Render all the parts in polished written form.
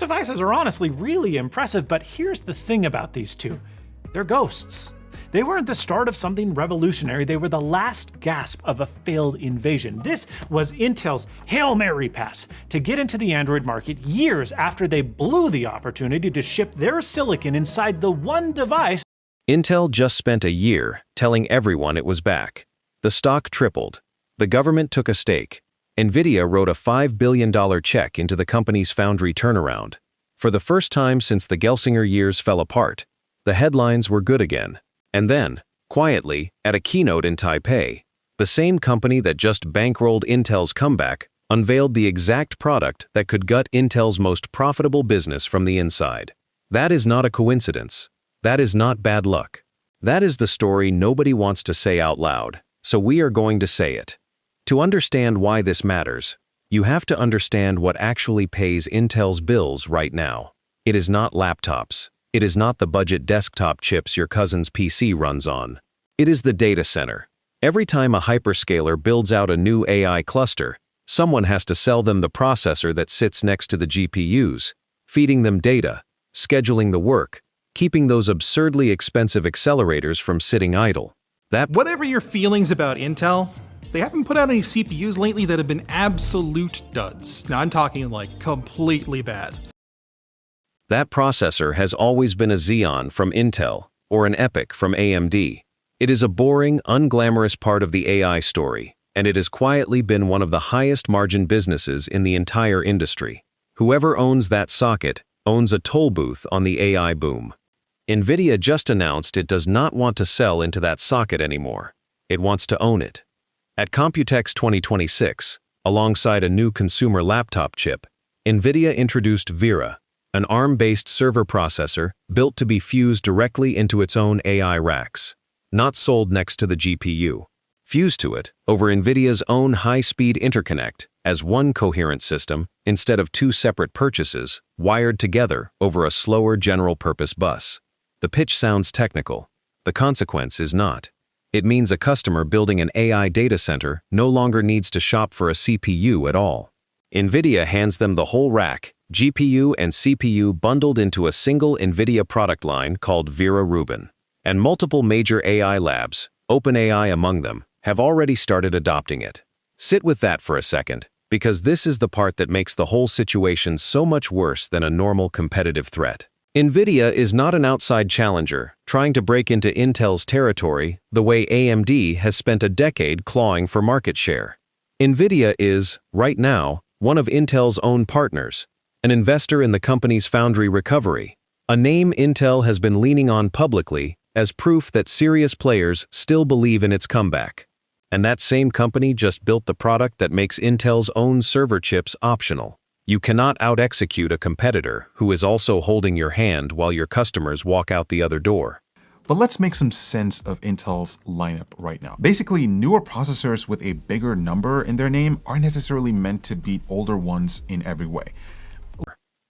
Devices are honestly really impressive, but here's the thing about these two. They're ghosts. They weren't the start of something revolutionary, they were the last gasp of a failed invasion. This was Intel's Hail Mary pass to get into the Android market years after they blew the opportunity to ship their silicon inside the one device. Intel just spent a year telling everyone it was back. The stock tripled. The government took a stake. Nvidia wrote a $5 billion check into the company's foundry turnaround. For the first time since the Gelsinger years fell apart, the headlines were good again. And then, quietly, at a keynote in Taipei, the same company that just bankrolled Intel's comeback unveiled the exact product that could gut Intel's most profitable business from the inside. That is not a coincidence. That is not bad luck. That is the story nobody wants to say out loud, so we are going to say it. To understand why this matters, you have to understand what actually pays Intel's bills right now. It is not laptops. It is not the budget desktop chips your cousin's PC runs on. It is the data center. Every time a hyperscaler builds out a new AI cluster, someone has to sell them the processor that sits next to the GPUs, feeding them data, scheduling the work, keeping those absurdly expensive accelerators from sitting idle. Whatever your feelings about Intel, they haven't put out any CPUs lately that have been absolute duds. Now I'm talking like completely bad. That processor has always been a Xeon from Intel or an EPYC from AMD. It is a boring, unglamorous part of the AI story, and it has quietly been one of the highest margin businesses in the entire industry. Whoever owns that socket owns a toll booth on the AI boom. Nvidia just announced it does not want to sell into that socket anymore. It wants to own it. At Computex 2026, alongside a new consumer laptop chip, Nvidia introduced Vera, an ARM-based server processor built to be fused directly into its own AI racks, not sold next to the GPU. Fused to it over Nvidia's own high-speed interconnect as one coherent system instead of two separate purchases wired together over a slower general-purpose bus. The pitch sounds technical. The consequence is not. It means a customer building an AI data center no longer needs to shop for a CPU at all. Nvidia hands them the whole rack, GPU and CPU bundled into a single Nvidia product line called Vera Rubin. And multiple major AI labs, OpenAI among them, have already started adopting it. Sit with that for a second, because this is the part that makes the whole situation so much worse than a normal competitive threat. Nvidia is not an outside challenger trying to break into Intel's territory the way AMD has spent a decade clawing for market share. Nvidia is, right now, one of Intel's own partners, an investor in the company's foundry recovery, a name Intel has been leaning on publicly as proof that serious players still believe in its comeback. And that same company just built the product that makes Intel's own server chips optional. You cannot out-execute a competitor who is also holding your hand while your customers walk out the other door. But let's make some sense of Intel's lineup right now. Basically, newer processors with a bigger number in their name aren't necessarily meant to beat older ones in every way.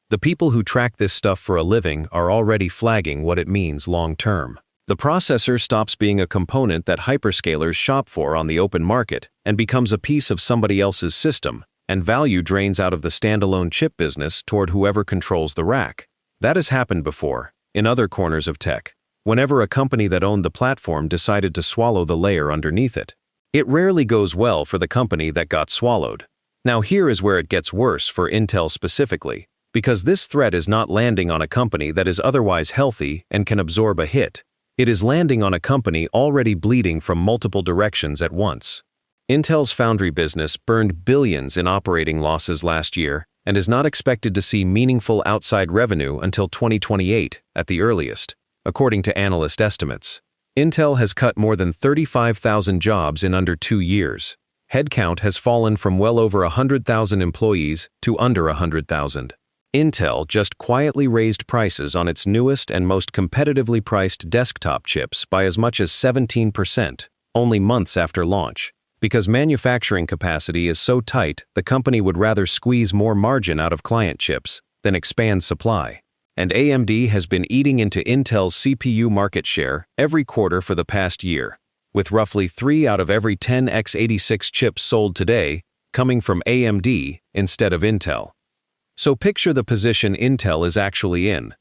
The people who track this stuff for a living are already flagging what it means long-term. The processor stops being a component that hyperscalers shop for on the open market and becomes a piece of somebody else's system, and value drains out of the standalone chip business toward whoever controls the rack. That has happened before, in other corners of tech, whenever a company that owned the platform decided to swallow the layer underneath it. It rarely goes well for the company that got swallowed. Now here is where it gets worse for Intel specifically, because this threat is not landing on a company that is otherwise healthy and can absorb a hit. It is landing on a company already bleeding from multiple directions at once. Intel's foundry business burned billions in operating losses last year and is not expected to see meaningful outside revenue until 2028 at the earliest, according to analyst estimates. Intel has cut more than 35,000 jobs in under 2 years. Headcount has fallen from well over 100,000 employees to under 100,000. Intel just quietly raised prices on its newest and most competitively priced desktop chips by as much as 17%, only months after launch. Because manufacturing capacity is so tight, the company would rather squeeze more margin out of client chips than expand supply. And AMD has been eating into Intel's CPU market share every quarter for the past year, with roughly 3 out of every 10 x86 chips sold today coming from AMD instead of Intel. So picture the position Intel is actually in.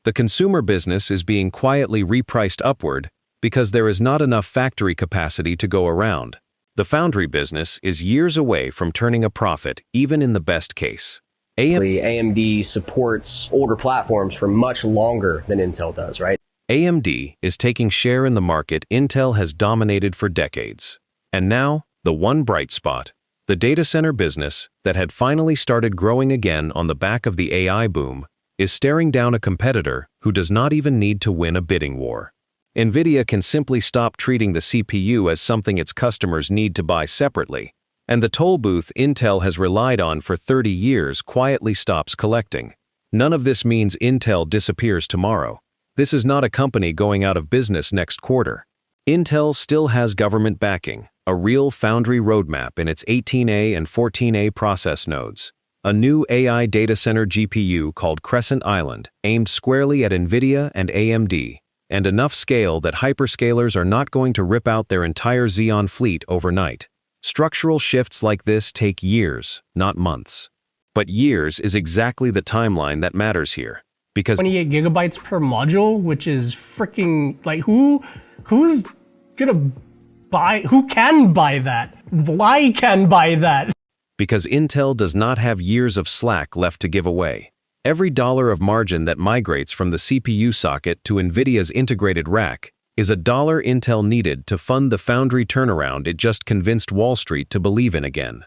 The consumer business is being quietly repriced upward because there is not enough factory capacity to go around. The foundry business is years away from turning a profit, even in the best case. AMD supports older platforms for much longer than Intel does, right? AMD is taking share in the market Intel has dominated for decades. And now, the one bright spot, the data center business that had finally started growing again on the back of the AI boom, is staring down a competitor who does not even need to win a bidding war. Nvidia can simply stop treating the CPU as something its customers need to buy separately, and the toll booth Intel has relied on for 30 years quietly stops collecting. None of this means Intel disappears tomorrow. This is not a company going out of business next quarter. Intel still has government backing, a real foundry roadmap in its 18A and 14A process nodes, a new AI data center GPU called Crescent Island, aimed squarely at Nvidia and AMD, and enough scale that hyperscalers are not going to rip out their entire Xeon fleet overnight. Structural shifts like this take years, not months. But years is exactly the timeline that matters here, because 28 gigabytes per module, which is freaking, like, who's gonna buy, who can buy that? Why can buy that? Because Intel does not have years of slack left to give away. Every dollar of margin that migrates from the CPU socket to Nvidia's integrated rack is a dollar Intel needed to fund the foundry turnaround it just convinced Wall Street to believe in again.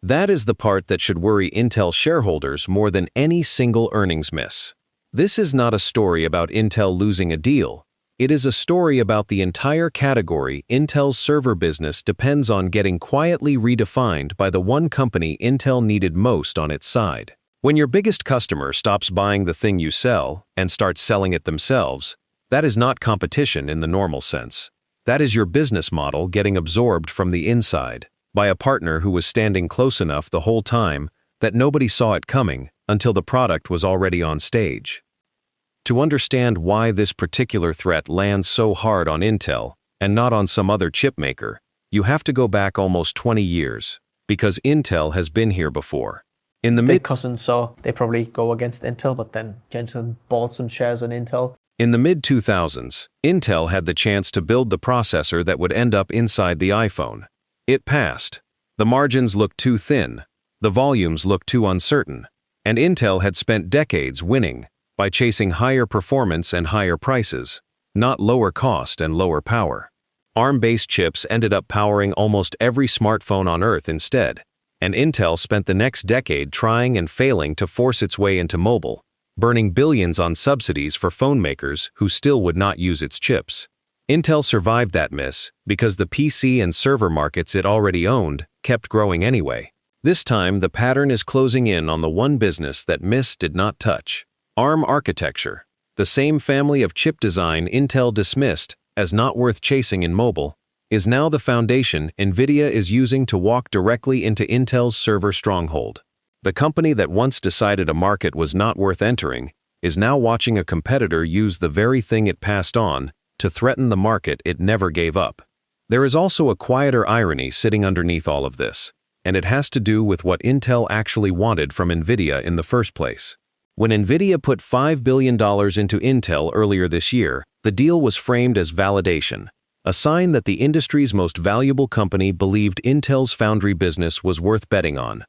That is the part that should worry Intel shareholders more than any single earnings miss. This is not a story about Intel losing a deal. It is a story about the entire category Intel's server business depends on getting quietly redefined by the one company Intel needed most on its side. When your biggest customer stops buying the thing you sell and starts selling it themselves, that is not competition in the normal sense. That is your business model getting absorbed from the inside by a partner who was standing close enough the whole time that nobody saw it coming until the product was already on stage. To understand why this particular threat lands so hard on Intel and not on some other chip maker, you have to go back almost 20 years, because Intel has been here before. In the Big cousins, so they probably go against Intel, but then Jensen bought some shares on Intel. In the mid-2000s, Intel had the chance to build the processor that would end up inside the iPhone. It passed. The margins looked too thin, the volumes looked too uncertain, and Intel had spent decades winning by chasing higher performance and higher prices, not lower cost and lower power. ARM-based chips ended up powering almost every smartphone on Earth instead, and Intel spent the next decade trying and failing to force its way into mobile, burning billions on subsidies for phone makers who still would not use its chips. Intel survived that miss because the PC and server markets it already owned kept growing anyway. This time, the pattern is closing in on the one business that miss did not touch. ARM architecture, the same family of chip design Intel dismissed as not worth chasing in mobile, is now the foundation Nvidia is using to walk directly into Intel's server stronghold. The company that once decided a market was not worth entering is now watching a competitor use the very thing it passed on to threaten the market it never gave up. There is also a quieter irony sitting underneath all of this, and it has to do with what Intel actually wanted from Nvidia in the first place. When Nvidia put $5 billion into Intel earlier this year, the deal was framed as validation, a sign that the industry's most valuable company believed Intel's foundry business was worth betting on.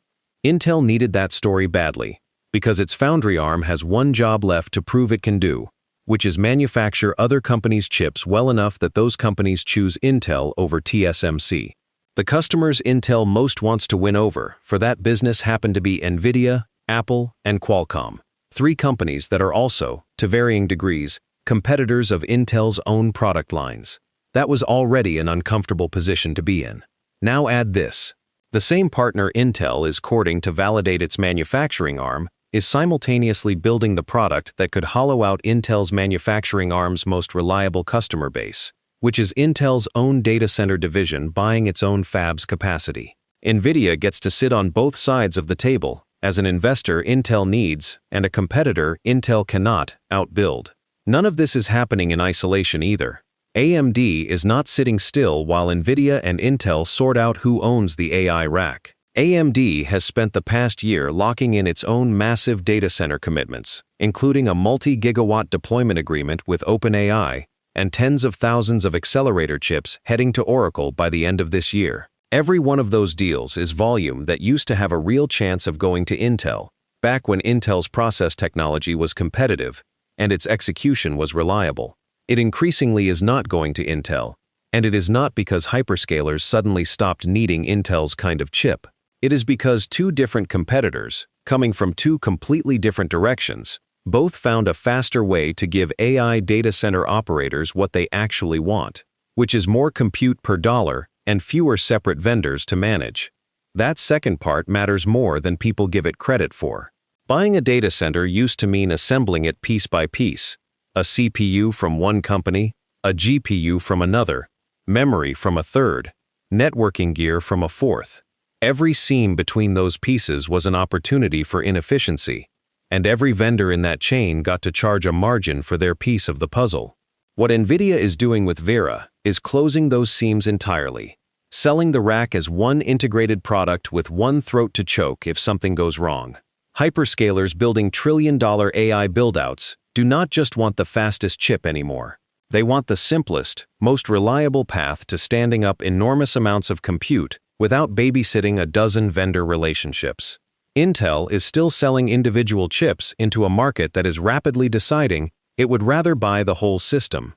Intel needed that story badly, because its foundry arm has one job left to prove it can do, which is manufacture other companies' chips well enough that those companies choose Intel over TSMC. The customers Intel most wants to win over for that business happen to be Nvidia, Apple, and Qualcomm, three companies that are also, to varying degrees, competitors of Intel's own product lines. That was already an uncomfortable position to be in. Now add this. The same partner Intel is courting to validate its manufacturing arm is simultaneously building the product that could hollow out Intel's manufacturing arm's most reliable customer base, which is Intel's own data center division buying its own fab's capacity. Nvidia gets to sit on both sides of the table as an investor Intel needs and a competitor Intel cannot outbuild. None of this is happening in isolation either. AMD is not sitting still while Nvidia and Intel sort out who owns the AI rack. AMD has spent the past year locking in its own massive data center commitments, including a multi-gigawatt deployment agreement with OpenAI and tens of thousands of accelerator chips heading to Oracle by the end of this year. Every one of those deals is volume that used to have a real chance of going to Intel, back when Intel's process technology was competitive and its execution was reliable. It increasingly is not going to Intel, and it is not because hyperscalers suddenly stopped needing Intel's kind of chip. It is because two different competitors, coming from two completely different directions, both found a faster way to give AI data center operators what they actually want, which is more compute per dollar and fewer separate vendors to manage. That second part matters more than people give it credit for. Buying a data center used to mean assembling it piece by piece, a CPU from one company, a GPU from another, memory from a third, networking gear from a fourth. Every seam between those pieces was an opportunity for inefficiency, and every vendor in that chain got to charge a margin for their piece of the puzzle. What Nvidia is doing with Vera is closing those seams entirely, selling the rack as one integrated product with one throat to choke if something goes wrong. Hyperscalers building trillion-dollar AI buildouts do not just want the fastest chip anymore. They want the simplest, most reliable path to standing up enormous amounts of compute without babysitting a dozen vendor relationships. Intel is still selling individual chips into a market that is rapidly deciding it would rather buy the whole system.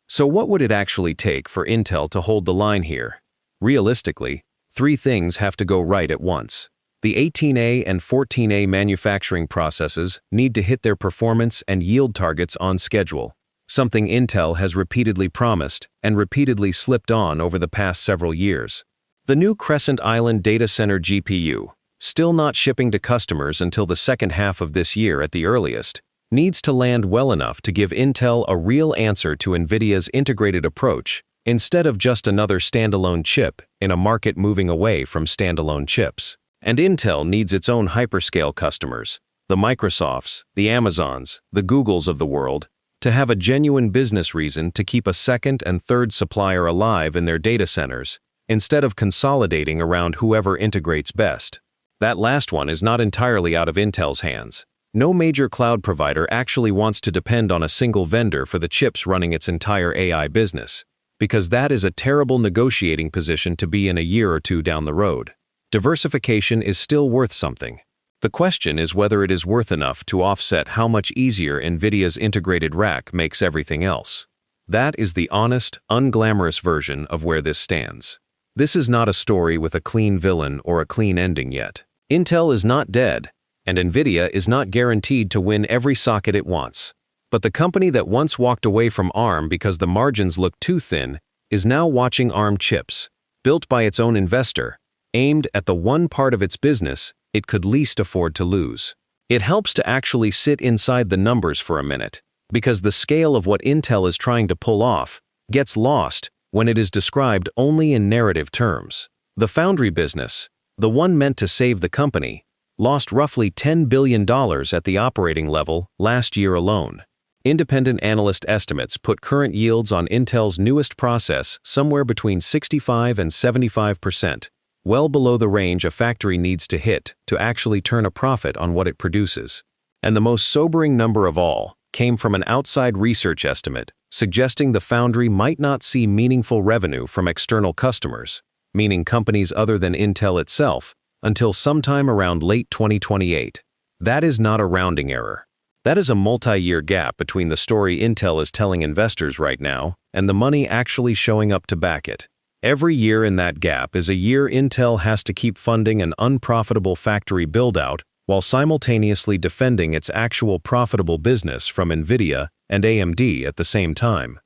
So what would it actually take for Intel to hold the line here? Realistically, three things have to go right at once. The 18A and 14A manufacturing processes need to hit their performance and yield targets on schedule, something Intel has repeatedly promised and repeatedly slipped on over the past several years. The new Crescent Island data center GPU, still not shipping to customers until the second half of this year at the earliest, needs to land well enough to give Intel a real answer to Nvidia's integrated approach, instead of just another standalone chip in a market moving away from standalone chips. And Intel needs its own hyperscale customers, the Microsofts, the Amazons, the Googles of the world, to have a genuine business reason to keep a second and third supplier alive in their data centers, instead of consolidating around whoever integrates best. That last one is not entirely out of Intel's hands. No major cloud provider actually wants to depend on a single vendor for the chips running its entire AI business, because that is a terrible negotiating position to be in a year or two down the road. Diversification is still worth something. The question is whether it is worth enough to offset how much easier Nvidia's integrated rack makes everything else. That is the honest, unglamorous version of where this stands. This is not a story with a clean villain or a clean ending yet. Intel is not dead, and Nvidia is not guaranteed to win every socket it wants. But the company that once walked away from ARM because the margins looked too thin is now watching ARM chips, built by its own investor, aimed at the one part of its business it could least afford to lose. It helps to actually sit inside the numbers for a minute, because the scale of what Intel is trying to pull off gets lost when it is described only in narrative terms. The foundry business, the one meant to save the company, lost roughly $10 billion at the operating level last year alone. Independent analyst estimates put current yields on Intel's newest process somewhere between 65 and 75%, well below the range a factory needs to hit to actually turn a profit on what it produces. And the most sobering number of all came from an outside research estimate suggesting the foundry might not see meaningful revenue from external customers, meaning companies other than Intel itself, until sometime around late 2028. That is not a rounding error. That is a multi-year gap between the story Intel is telling investors right now and the money actually showing up to back it. Every year in that gap is a year Intel has to keep funding an unprofitable factory build-out while simultaneously defending its actual profitable business from Nvidia and AMD at the same time.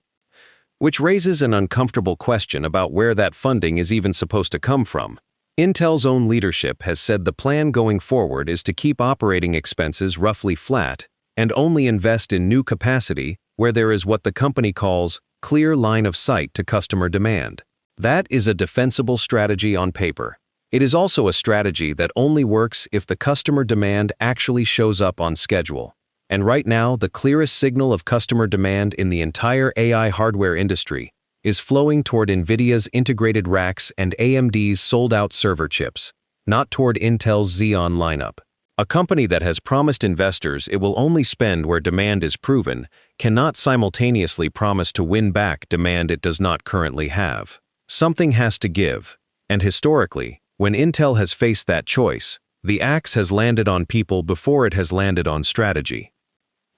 Which raises an uncomfortable question about where that funding is even supposed to come from. Intel's own leadership has said the plan going forward is to keep operating expenses roughly flat and only invest in new capacity where there is what the company calls clear line of sight to customer demand. That is a defensible strategy on paper. It is also a strategy that only works if the customer demand actually shows up on schedule. And right now, the clearest signal of customer demand in the entire AI hardware industry is flowing toward Nvidia's integrated racks and AMD's sold-out server chips. not toward Intel's Xeon lineup. A company that has promised investors it will only spend where demand is proven cannot simultaneously promise to win back demand it does not currently have. Something has to give, and historically, when Intel has faced that choice, the axe has landed on people before it has landed on strategy.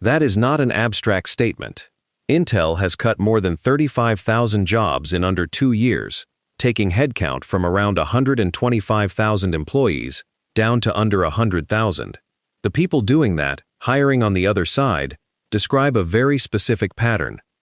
That is not an abstract statement. Intel has cut more than 35,000 jobs in under 2 years, taking headcount from around 125,000 employees down to under 100,000. The people doing that, hiring on the other side, describe a very specific pattern.